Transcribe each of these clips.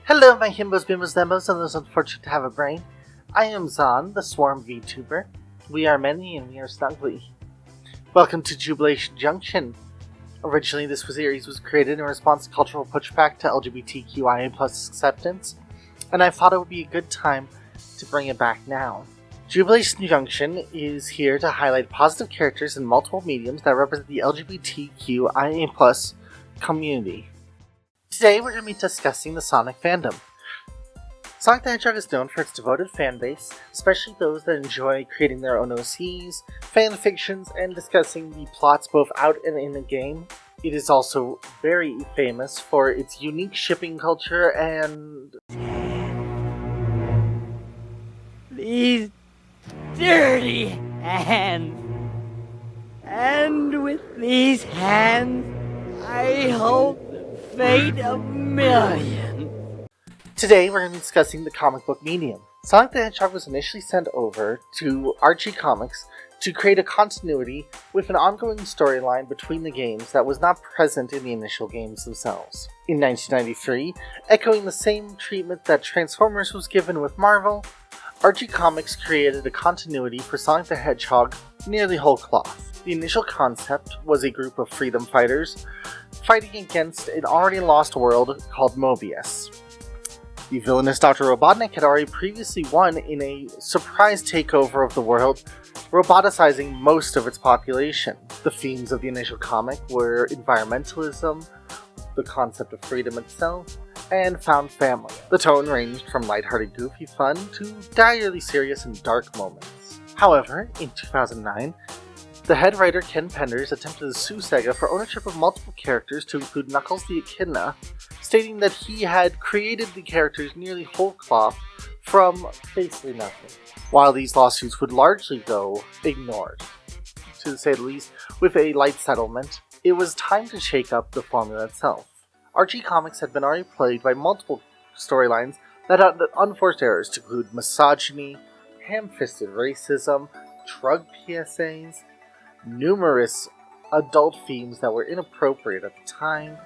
Hello, my himbos, bimbos, demos, and those unfortunate to have a brain. I am Zon, the Swarm VTuber. We are many and we are snuggly. Welcome to Jubilation Junction. Originally, this series was created in response to cultural pushback to LGBTQIA plus acceptance, and I thought it would be a good time to bring it back now. Jubilation Junction is here to highlight positive characters in multiple mediums that represent the LGBTQIA plus community. Today we're going to be discussing the Sonic fandom. Sonic the Hedgehog is known for its devoted fan base, especially those that enjoy creating their own OCs, fan fictions, and discussing the plots both out and in the game. It is also very famous for its unique shipping culture and... These dirty hands. And with these hands, I hope fate of millions. Today we're going to be discussing the comic book medium. Sonic the Hedgehog was initially sent over to Archie Comics to create a continuity with an ongoing storyline between the games that was not present in the initial games themselves. In 1993, echoing the same treatment that Transformers was given with Marvel, Archie Comics created a continuity for Sonic the Hedgehog nearly whole cloth. The initial concept was a group of freedom fighters fighting against an already lost world called Mobius. The villainous Dr. Robotnik had already previously won in a surprise takeover of the world, roboticizing most of its population. The themes of the initial comic were environmentalism, the concept of freedom itself, and found family. The tone ranged from lighthearted goofy fun to direly serious and dark moments. However, in 2009, the head writer Ken Penders attempted to sue Sega for ownership of multiple characters to include Knuckles the Echidna, stating that he had created the characters nearly whole cloth from basically nothing. While these lawsuits would largely go ignored, to say the least, with a light settlement, it was time to shake up the formula itself. Archie Comics had been already plagued by multiple storylines that had unforced errors to include misogyny, ham-fisted racism, drug PSAs, numerous adult themes that were inappropriate at the time,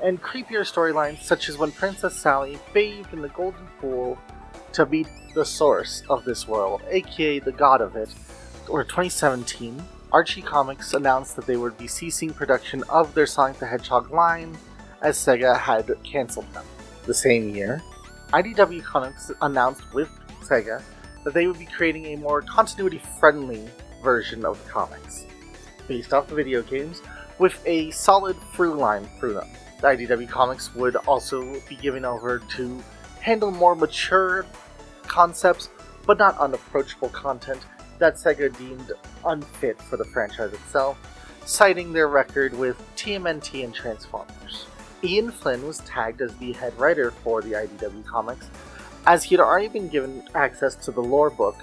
and creepier storylines such as when Princess Sally bathed in the golden pool to meet the source of this world, aka the god of it. Or 2017, Archie Comics announced that they would be ceasing production of their Sonic the Hedgehog line, as Sega had cancelled them. The same year, IDW Comics announced with Sega that they would be creating a more continuity-friendly version of the comics, based off the video games, with a solid through line through them. The IDW Comics would also be given over to handle more mature concepts, but not unapproachable content that Sega deemed unfit for the franchise itself, citing their record with TMNT and Transformers. Ian Flynn was tagged as the head writer for the IDW Comics, as he had already been given access to the lore book,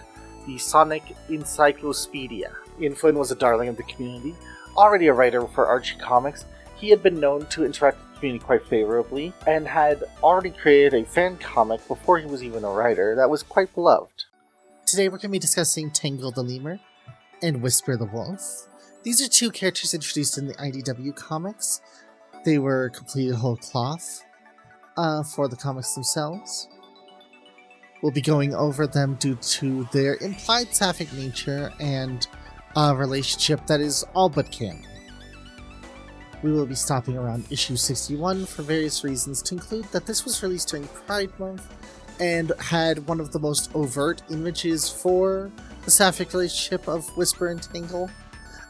the Sonic Encyclopedia. Ian Flynn was a darling of the community. Already a writer for Archie Comics, he had been known to interact with the community quite favorably, and had already created a fan comic before he was even a writer that was quite beloved. Today we're going to be discussing Tangle the Lemur and Whisper the Wolf. These are two characters introduced in the IDW Comics. They were completed whole cloth for the comics themselves. We'll be going over them due to their implied sapphic nature and a relationship that is all but canon. We will be stopping around issue 61 for various reasons, to include that this was released during Pride Month and had one of the most overt images for the sapphic relationship of Whisper and Tangle.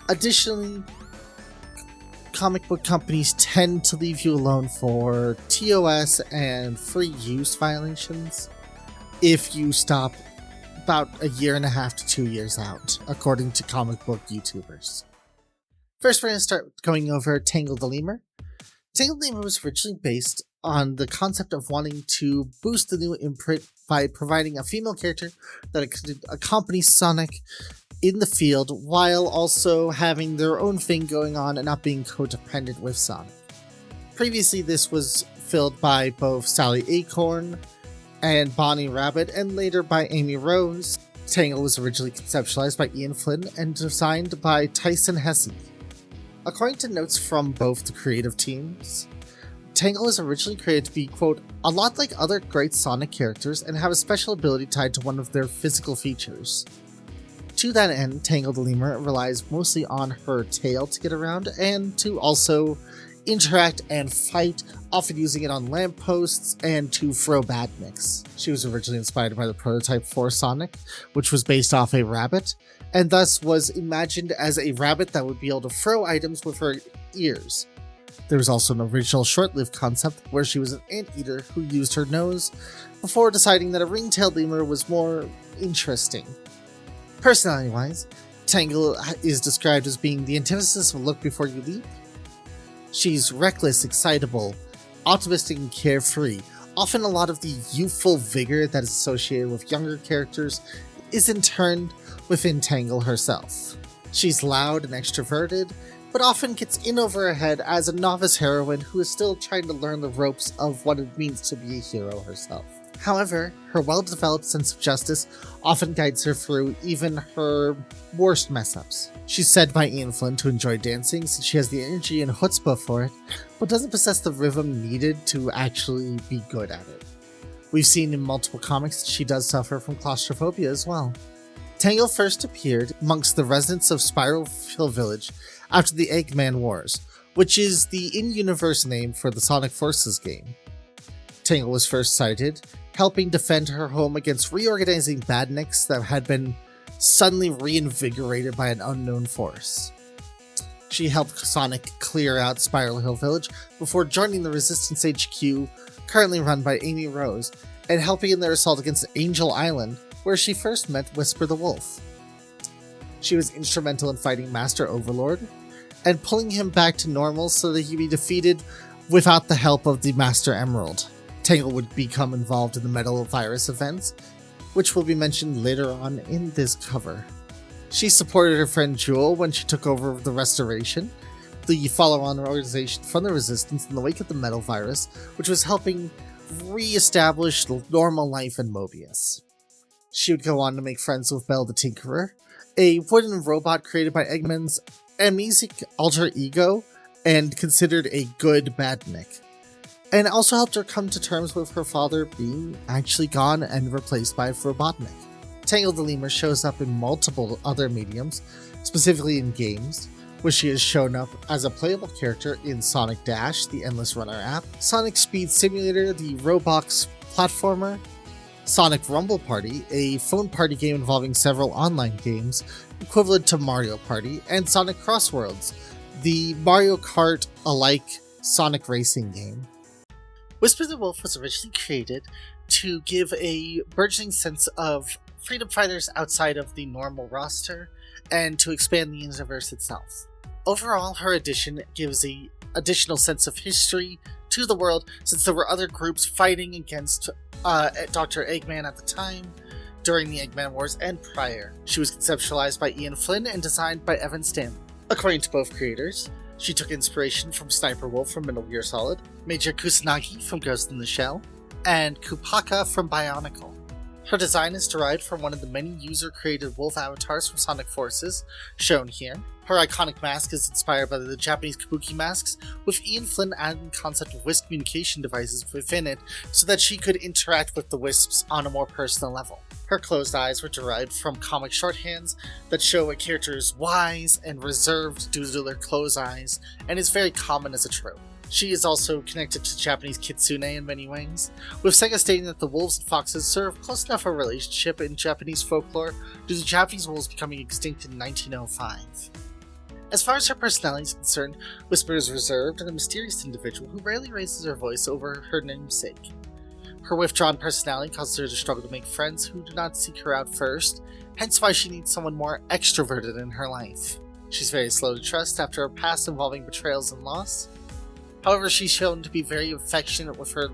Additionally, comic book companies tend to leave you alone for TOS and free use violations if you stop about a year and a half to 2 years out, according to comic book YouTubers. First, we're going to start going over Tangle the Lemur. Tangle the Lemur was originally based on the concept of wanting to boost the new imprint by providing a female character that could accompany Sonic in the field while also having their own thing going on and not being codependent with Sonic. Previously, this was filled by both Sally Acorn and Bonnie Rabbit, and later by Amy Rose. Tangle was originally conceptualized by Ian Flynn and designed by Tyson Hesse. According to notes from both the creative teams, Tangle was originally created to be, quote, a lot like other great Sonic characters and have a special ability tied to one of their physical features. To that end, Tangle the Lemur relies mostly on her tail to get around and to also interact and fight, often using it on lampposts and to throw badniks. She was originally inspired by the prototype for Sonic, which was based off a rabbit, and thus was imagined as a rabbit that would be able to throw items with her ears. There was also an original short-lived concept where she was an anteater who used her nose, before deciding that a ring-tailed lemur was more interesting. Personality-wise, Tangle is described as being the antithesis of look before you leap. She's reckless, excitable, optimistic, and carefree. Often a lot of the youthful vigor that is associated with younger characters is interned within Tangle herself. She's loud and extroverted, but often gets in over her head as a novice heroine who is still trying to learn the ropes of what it means to be a hero herself. However, her well-developed sense of justice often guides her through even her worst mess-ups. She's said by Ian Flynn to enjoy dancing since she has the energy and chutzpah for it, but doesn't possess the rhythm needed to actually be good at it. We've seen in multiple comics that she does suffer from claustrophobia as well. Tangle first appeared amongst the residents of Spiral Hill Village after the Eggman Wars, which is the in-universe name for the Sonic Forces game. Tangle was first sighted, helping defend her home against reorganizing badniks that had been suddenly reinvigorated by an unknown force. She helped Sonic clear out Spiral Hill Village before joining the Resistance HQ, currently run by Amy Rose, and helping in their assault against Angel Island, where she first met Whisper the Wolf. She was instrumental in fighting Master Overlord, and pulling him back to normal so that he be defeated without the help of the Master Emerald. Tangle would become involved in the Metal Virus events, which will be mentioned later on in this cover. She supported her friend Jewel when she took over the Restoration, the follow-on organization from the Resistance in the wake of the Metal Virus, which was helping re-establish normal life in Mobius. She would go on to make friends with Belle the Tinkerer, a wooden robot created by Eggman's amnesic alter ego and considered a good badnik, and also helped her come to terms with her father being actually gone and replaced by a Robotnik. Tangle the Lemur shows up in multiple other mediums, specifically in games, where she has shown up as a playable character in Sonic Dash, the Endless Runner app, Sonic Speed Simulator, the Roblox platformer, Sonic Rumble Party, a phone party game involving several online games, equivalent to Mario Party, and Sonic Crossworlds, the Mario Kart-alike Sonic racing game. Whisper the Wolf was originally created to give a burgeoning sense of freedom fighters outside of the normal roster, and to expand the universe itself. Overall, her addition gives an additional sense of history to the world, since there were other groups fighting against Dr. Eggman at the time, during the Eggman Wars, and prior. She was conceptualized by Ian Flynn and designed by Evan Stanley. According to both creators, she took inspiration from Sniper Wolf from Metal Gear Solid, Major Kusanagi from Ghost in the Shell, and Kupaka from Bionicle. Her design is derived from one of the many user-created wolf avatars from Sonic Forces, shown here. Her iconic mask is inspired by the Japanese kabuki masks, with Ian Flynn adding the concept of wisp communication devices within it so that she could interact with the wisps on a more personal level. Her closed eyes were derived from comic shorthands that show a character is wise and reserved due to their closed eyes, and is very common as a trope. She is also connected to Japanese kitsune in many ways, with Sega stating that the wolves and foxes serve close enough a relationship in Japanese folklore due to Japanese wolves becoming extinct in 1905. As far as her personality is concerned, Whisper is reserved and a mysterious individual who rarely raises her voice over her namesake. Her withdrawn personality causes her to struggle to make friends who do not seek her out first, hence why she needs someone more extroverted in her life. She's very slow to trust after a past involving betrayals and loss. However, she's shown to be very affectionate with her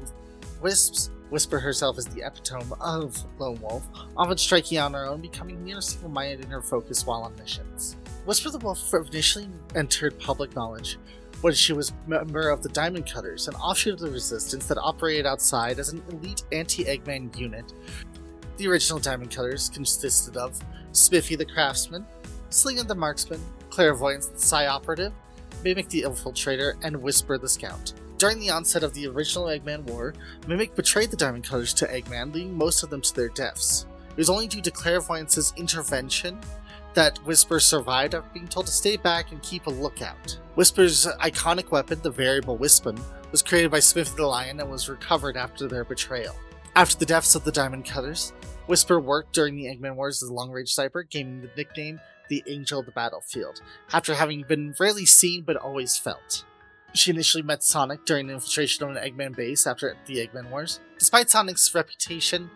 wisps. Whisper herself is the epitome of Lone Wolf, often striking out on her own, becoming near single-minded in her focus while on missions. Whisper the Wolf initially entered public knowledge when she was a member of the Diamond Cutters, an offshoot of the Resistance that operated outside as an elite anti-Eggman unit. The original Diamond Cutters consisted of Spiffy the Craftsman, Slinger the Marksman, Clairvoyance the Psi Operative, Mimic the Infiltrator, and Whisper the Scout. During the onset of the original Eggman War, Mimic betrayed the Diamond Cutters to Eggman, leading most of them to their deaths. It was only due to Clairvoyance's intervention that Whisper survived after being told to stay back and keep a lookout. Whisper's iconic weapon, the Variable Wispin, was created by Smithy the Lion and was recovered after their betrayal. After the deaths of the Diamond Cutters, Whisper worked during the Eggman Wars as a long-range sniper, gaining the nickname the Angel of the Battlefield, after having been rarely seen but always felt. She initially met Sonic during the infiltration of an Eggman base after the Eggman Wars. Despite Sonic's reputation,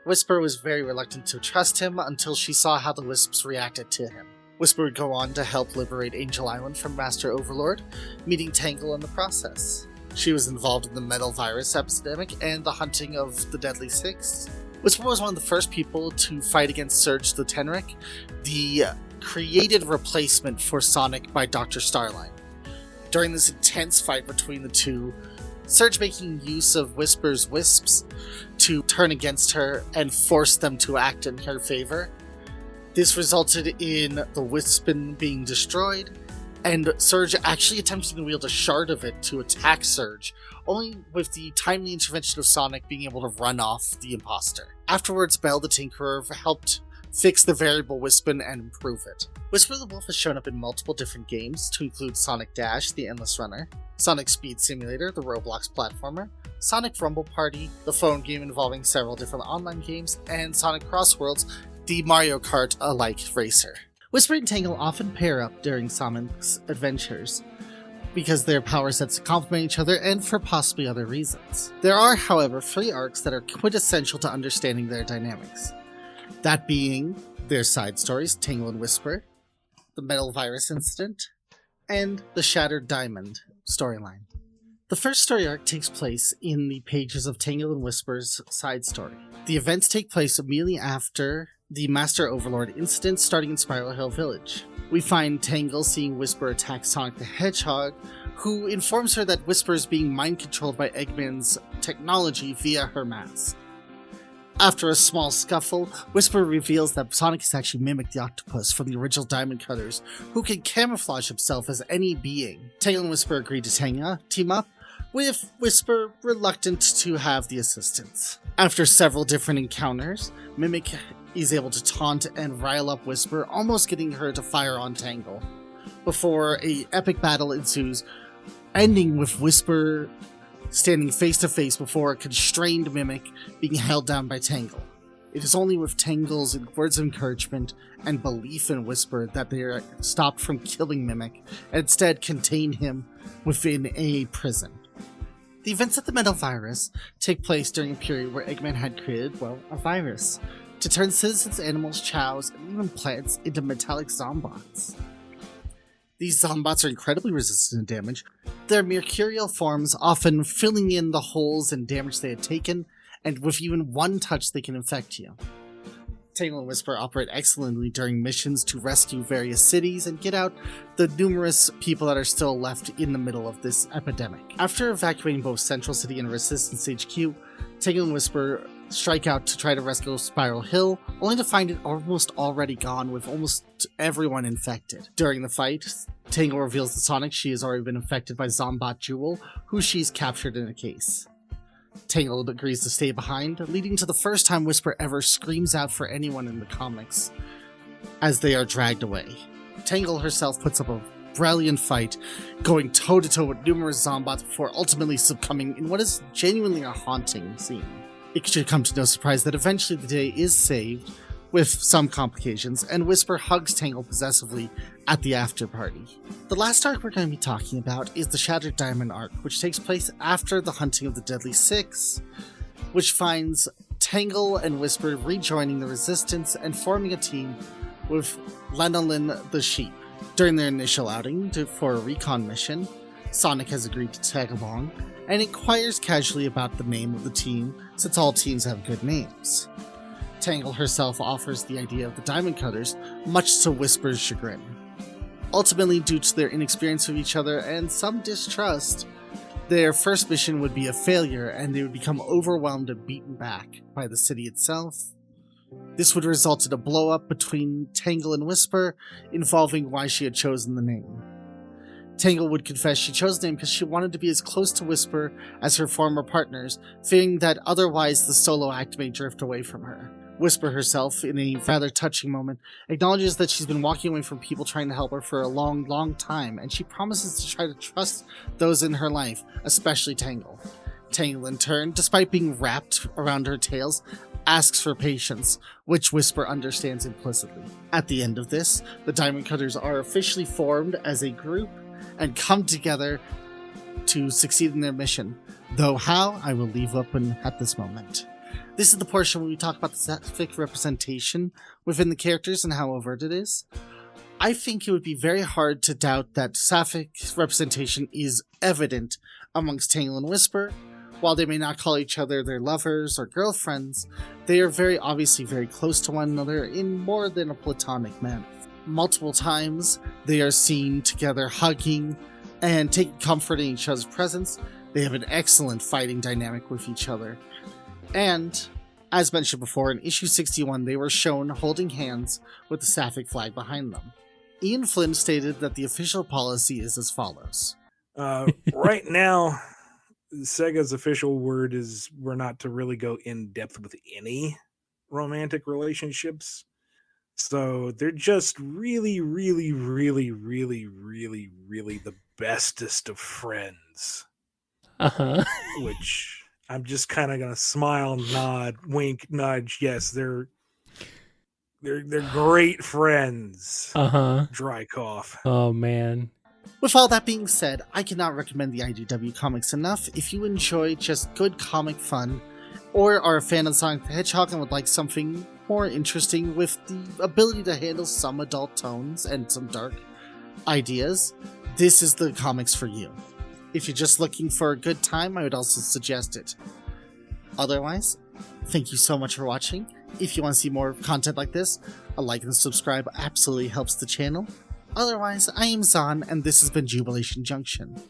Whisper was very reluctant to trust him until she saw how the Wisps reacted to him. Whisper would go on to help liberate Angel Island from Master Overlord, meeting Tangle in the process. She was involved in the metal virus epidemic and the hunting of the Deadly Six. Whisper was one of the first people to fight against Surge the Tenric, the created replacement for Sonic by Dr. Starline. During this intense fight between the two, Surge making use of Whisper's wisps to turn against her and force them to act in her favor. This resulted in the Wispin being destroyed, and Surge actually attempting to wield a shard of it to attack Surge, only with the timely intervention of Sonic being able to run off the imposter. Afterwards, Bell the Tinkerer helped fix the Variable Wispin and improve it. Whisper the Wolf has shown up in multiple different games, to include Sonic Dash, the Endless Runner, Sonic Speed Simulator, the Roblox platformer, Sonic Rumble Party, the phone game involving several different online games, and Sonic Cross Worlds, the Mario Kart-alike racer. Whisper and Tangle often pair up during Sonic's adventures, because their power sets complement each other and for possibly other reasons. There are, however, 3 arcs that are quintessential to understanding their dynamics. That being their side stories, Tangle and Whisper, the Metal Virus Incident, and the Shattered Diamond storyline. The first story arc takes place in the pages of Tangle and Whisper's side story. The events take place immediately after the Master Overlord incident starting in Spiral Hill Village. We find Tangle seeing Whisper attack Sonic the Hedgehog, who informs her that Whisper is being mind-controlled by Eggman's technology via her mask. After a small scuffle, Whisper reveals that Sonic is actually Mimic the Octopus from the original Diamond Cutters, who can camouflage himself as any being. Tangle and Whisper agree to team up, with Whisper reluctant to have the assistance. After several different encounters, Mimic is able to taunt and rile up Whisper, almost getting her to fire on Tangle, before an epic battle ensues, ending with Whisper standing face to face before a constrained Mimic being held down by Tangle. It is only with Tangle's words of encouragement and belief in Whisper that they are stopped from killing Mimic, and instead contain him within a prison. The events of the Metal Virus take place during a period where Eggman had created, a virus to turn citizens, animals, chows, and even plants into metallic zombots. These zombots are incredibly resistant to damage, their mercurial forms often filling in the holes and damage they had taken, and with even one touch they can infect you. Tangle and Whisper operate excellently during missions to rescue various cities and get out the numerous people that are still left in the middle of this epidemic. After evacuating both Central City and Resistance HQ, Tangle and Whisper strike out to try to rescue Spiral Hill, only to find it almost already gone with almost everyone infected. During the fight, Tangle reveals to Sonic she has already been infected by Zombot Jewel, who she's captured in a case. Tangle agrees to stay behind, leading to the first time Whisper ever screams out for anyone in the comics as they are dragged away. Tangle herself puts up a brilliant fight, going toe-to-toe with numerous Zombots before ultimately succumbing in what is genuinely a haunting scene. It should come to no surprise that eventually the day is saved, with some complications, and Whisper hugs Tangle possessively at the after party. The last arc we're going to be talking about is the Shattered Diamond arc, which takes place after the hunting of the Deadly Six, which finds Tangle and Whisper rejoining the Resistance and forming a team with Lanolin the Sheep. During their initial outing for a recon mission, Sonic has agreed to tag along, and inquires casually about the name of the team, since all teams have good names. Tangle herself offers the idea of the Diamond Cutters, much to Whisper's chagrin. Ultimately, due to their inexperience with each other and some distrust, their first mission would be a failure and they would become overwhelmed and beaten back by the city itself. This would result in a blow-up between Tangle and Whisper, involving why she had chosen the name. Tangle would confess she chose the name because she wanted to be as close to Whisper as her former partners, fearing that otherwise the solo act may drift away from her. Whisper herself, in a rather touching moment, acknowledges that she's been walking away from people trying to help her for a long, long time, and she promises to try to trust those in her life, especially Tangle. Tangle, in turn, despite being wrapped around her tails, asks for patience, which Whisper understands implicitly. At the end of this, the Diamond Cutters are officially formed as a group and come together to succeed in their mission, though how, I will leave open at this moment. This is the portion where we talk about the Sapphic representation within the characters and how overt it is. I think it would be very hard to doubt that Sapphic representation is evident amongst Tangle and Whisper. While they may not call each other their lovers or girlfriends, they are very obviously very close to one another in more than a platonic manner. Multiple times, they are seen together hugging and taking comfort in each other's presence. They have an excellent fighting dynamic with each other. And, as mentioned before, in issue 61, they were shown holding hands with the Sapphic flag behind them. Ian Flynn stated that the official policy is as follows. Right now, Sega's official word is we're not to really go in depth with any romantic relationships. So they're just really, really, really, really, really, really the bestest of friends. Which I'm just kind of gonna smile, nod, wink, nudge. Yes, they're great friends. Dry cough. Oh man. With all that being said, I cannot recommend the IDW comics enough. If you enjoy just good comic fun, or are a fan of Sonic the Hedgehog and would like something more interesting with the ability to handle some adult tones and some dark ideas, this is the comics for you. If you're just looking for a good time, I would also suggest it. Otherwise, thank you so much for watching. If you want to see more content like this, a like and subscribe absolutely helps the channel. Otherwise, I am Zahn, and this has been Jubilation Junction.